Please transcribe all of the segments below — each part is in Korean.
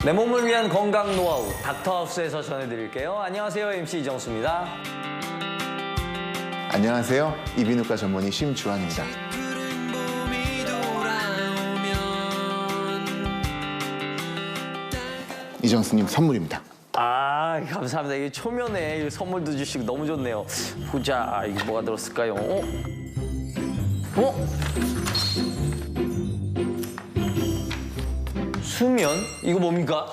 내 몸을 위한 건강 노하우 닥터하우스에서 전해드릴게요. 안녕하세요, MC 이정수입니다. 안녕하세요. 이비인후과 전문의 심주환입니다. 이정수님 선물입니다. 아, 감사합니다. 이게 초면에 선물도 주시고 너무 좋네요. 보자, 이게 뭐가 들었을까요? 수면? 이거 뭡니까?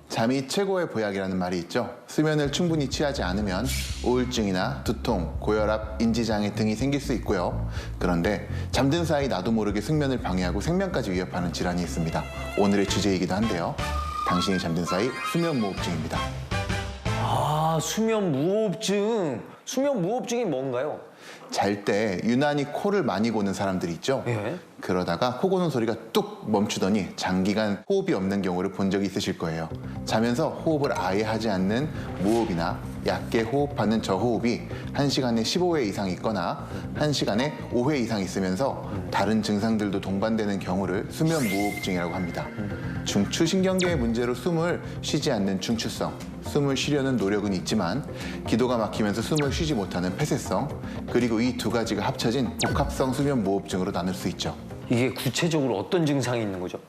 잠이 최고의 보약이라는 말이 있죠. 수면을 충분히 취하지 않으면 우울증이나 두통, 고혈압, 인지장애 등이 생길 수 있고요. 그런데 잠든 사이 나도 모르게 숙면을 방해하고 생명까지 위협하는 질환이 있습니다. 오늘의 주제이기도 한데요. 당신이 잠든 사이 수면무호흡증입니다. 아, 수면무호흡증. 수면무호흡증이 뭔가요? 잘 때 유난히 코를 많이 고는 사람들이 있죠. 예. 그러다가 코 고는 소리가 뚝 멈추더니 장기간 호흡이 없는 경우를 본 적이 있으실 거예요. 자면서 호흡을 아예 하지 않는 무호흡이나 얕게 호흡하는 저호흡이 1시간에 15회 이상 있거나 1시간에 5회 이상 있으면서 다른 증상들도 동반되는 경우를 수면무호흡증이라고 합니다. 중추신경계의 문제로 숨을 쉬지 않는 중추성, 숨을 쉬려는 노력은 있지만 기도가 막히면서 숨을 쉬지 못하는 폐쇄성, 그리고 이 두 가지가 합쳐진 복합성 수면무호흡증으로 나눌 수 있죠. 이게 구체적으로 어떤 증상이 있는 거죠?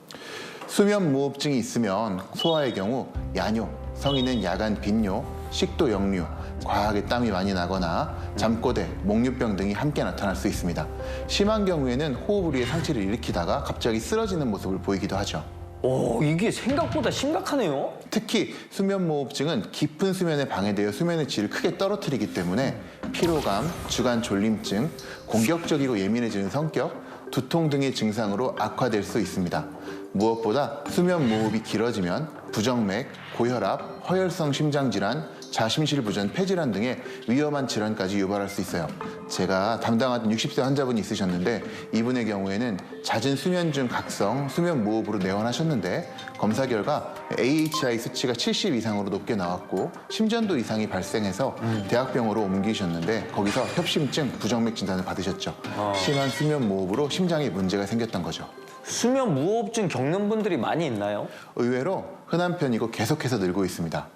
수면무호흡증이 있으면 소아의 경우 야뇨, 성인은 야간 빈뇨, 식도 역류, 과하게 땀이 많이 나거나 잠꼬대, 목류병 등이 함께 나타날 수 있습니다. 심한 경우에는 호흡을 위해 상체를 일으키다가 갑자기 쓰러지는 모습을 보이기도 하죠. 오, 이게 생각보다 심각하네요. 특히 수면무호흡증은 깊은 수면에 방해되어 수면의 질을 크게 떨어뜨리기 때문에 피로감, 주간 졸림증, 공격적이고 예민해지는 성격, 두통 등의 증상으로 악화될 수 있습니다. 무엇보다 수면무호흡이 길어지면 부정맥, 고혈압, 허혈성 심장질환, 자심실부전, 폐질환 등의 위험한 질환까지 유발할 수 있어요. 제가 담당하던 60세 환자분이 있으셨는데 이분의 경우에는 잦은 수면 중 각성, 수면무호흡으로 내원하셨는데 검사 결과 AHI 수치가 70 이상으로 높게 나왔고 심전도 이상이 발생해서 대학병원으로 옮기셨는데 거기서 협심증, 부정맥 진단을 받으셨죠. 심한 수면무호흡으로 심장에 문제가 생겼던 거죠. 수면무호흡증 겪는 분들이 많이 있나요? 의외로 흔한 편이고 계속해서 늘고 있습니다.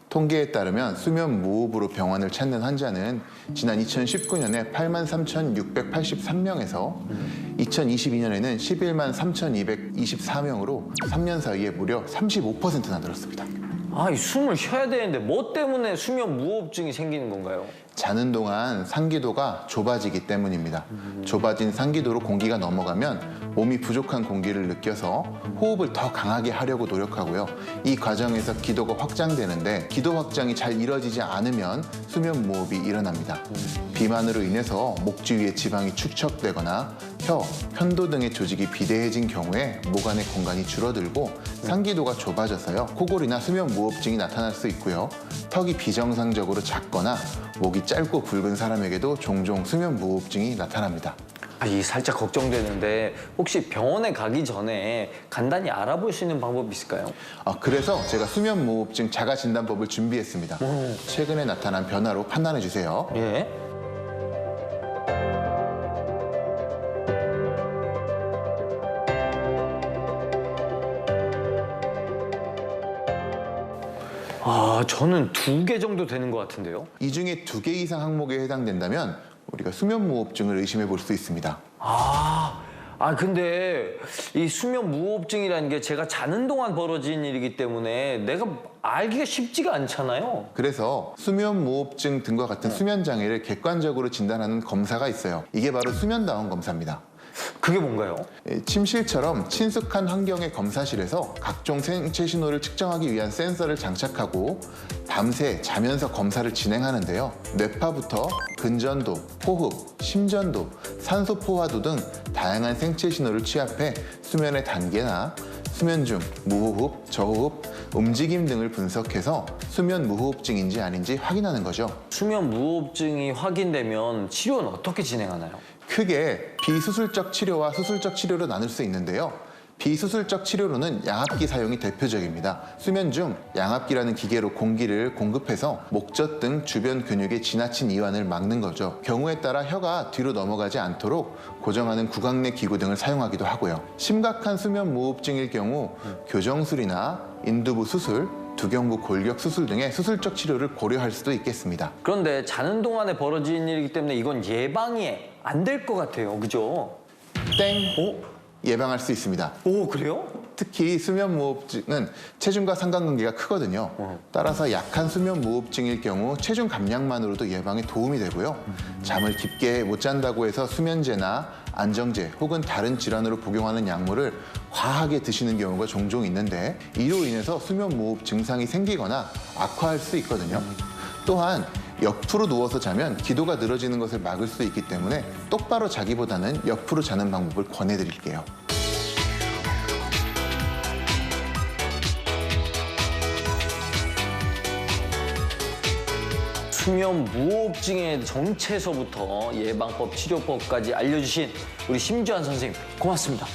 통계에 따르면 수면 무호흡으로 병원을 찾는 환자는 지난 2019년에 83,683명에서 2022년에는 11만 3,224명으로 3년 사이에 무려 35%나 늘었습니다. 아, 이 숨을 쉬어야 되는데 뭐 때문에 수면무호흡증이 생기는 건가요? 자는 동안 상기도가 좁아지기 때문입니다. 좁아진 상기도로 공기가 넘어가면 몸이 부족한 공기를 느껴서 호흡을 더 강하게 하려고 노력하고요. 이 과정에서 기도가 확장되는데 기도 확장이 잘 이루어지지 않으면 수면 무호흡이 일어납니다. 비만으로 인해서 목 주위에 지방이 축적되거나 혀, 편도 등의 조직이 비대해진 경우에 목 안의 공간이 줄어들고 상기도가 좁아져서요. 코골이나 수면 무호흡증이 나타날 수 있고요. 턱이 비정상적으로 작거나 목이 짧고 굵은 사람에게도 종종 수면 무호흡증이 나타납니다. 아, 이 살짝 걱정되는데 혹시 병원에 가기 전에 간단히 알아볼 수 있는 방법이 있을까요? 그래서 제가 수면 무호흡증 자가 진단법을 준비했습니다. 최근에 나타난 변화로 판단해 주세요. 예. 아, 저는 2개 정도 되는 것 같은데요. 이 중에 2개 이상 항목에 해당된다면 우리가 수면 무호흡증을 의심해 볼 수 있습니다. 근데 이 수면무호흡증이라는 게 제가 자는 동안 벌어진 일이기 때문에 내가 알기가 쉽지가 않잖아요. 그래서 수면 무호흡증 등과 같은 수면 장애를 객관적으로 진단하는 검사가 있어요. 이게 바로 수면다운 검사입니다. 그게 뭔가요? 침실처럼 친숙한 환경의 검사실에서 각종 생체 신호를 측정하기 위한 센서를 장착하고 밤새 자면서 검사를 진행하는데요. 뇌파부터 근전도, 호흡, 심전도, 산소 포화도 등 다양한 생체 신호를 취합해 수면의 단계나 수면 중 무호흡, 저호흡, 움직임 등을 분석해서 수면 무호흡증인지 아닌지 확인하는 거죠. 수면무호흡증이 확인되면 치료는 어떻게 진행하나요? 크게 비수술적 치료와 수술적 치료로 나눌 수 있는데요. 비수술적 치료로는 양압기 사용이 대표적입니다. 수면 중 양압기라는 기계로 공기를 공급해서 목젖 등 주변 근육의 지나친 이완을 막는 거죠. 경우에 따라 혀가 뒤로 넘어가지 않도록 고정하는 구강 내 기구 등을 사용하기도 하고요. 심각한 수면 무호흡증일 경우 교정술이나 인두부 수술, 두경부 골격 수술 등의 수술적 치료를 고려할 수도 있겠습니다. 그런데 자는 동안에 벌어진 일이기 때문에 이건 예방이 안 될 것 같아요. 그죠? 땡! 예방할 수 있습니다. 오, 그래요? 특히 수면 무호흡증은 체중과 상관관계가 크거든요. 따라서 약한 수면 무호흡증일 경우 체중 감량만으로도 예방에 도움이 되고요. 잠을 깊게 못 잔다고 해서 수면제나 안정제 혹은 다른 질환으로 복용하는 약물을 과하게 드시는 경우가 종종 있는데 이로 인해서 수면 무호흡 증상이 생기거나 악화할 수 있거든요. 또한 옆으로 누워서 자면 기도가 늘어지는 것을 막을 수 있기 때문에 똑바로 자기보다는 옆으로 자는 방법을 권해드릴게요. 수면 무호흡증의 정체서부터 예방법, 치료법까지 알려주신 우리 심주환 선생님 고맙습니다.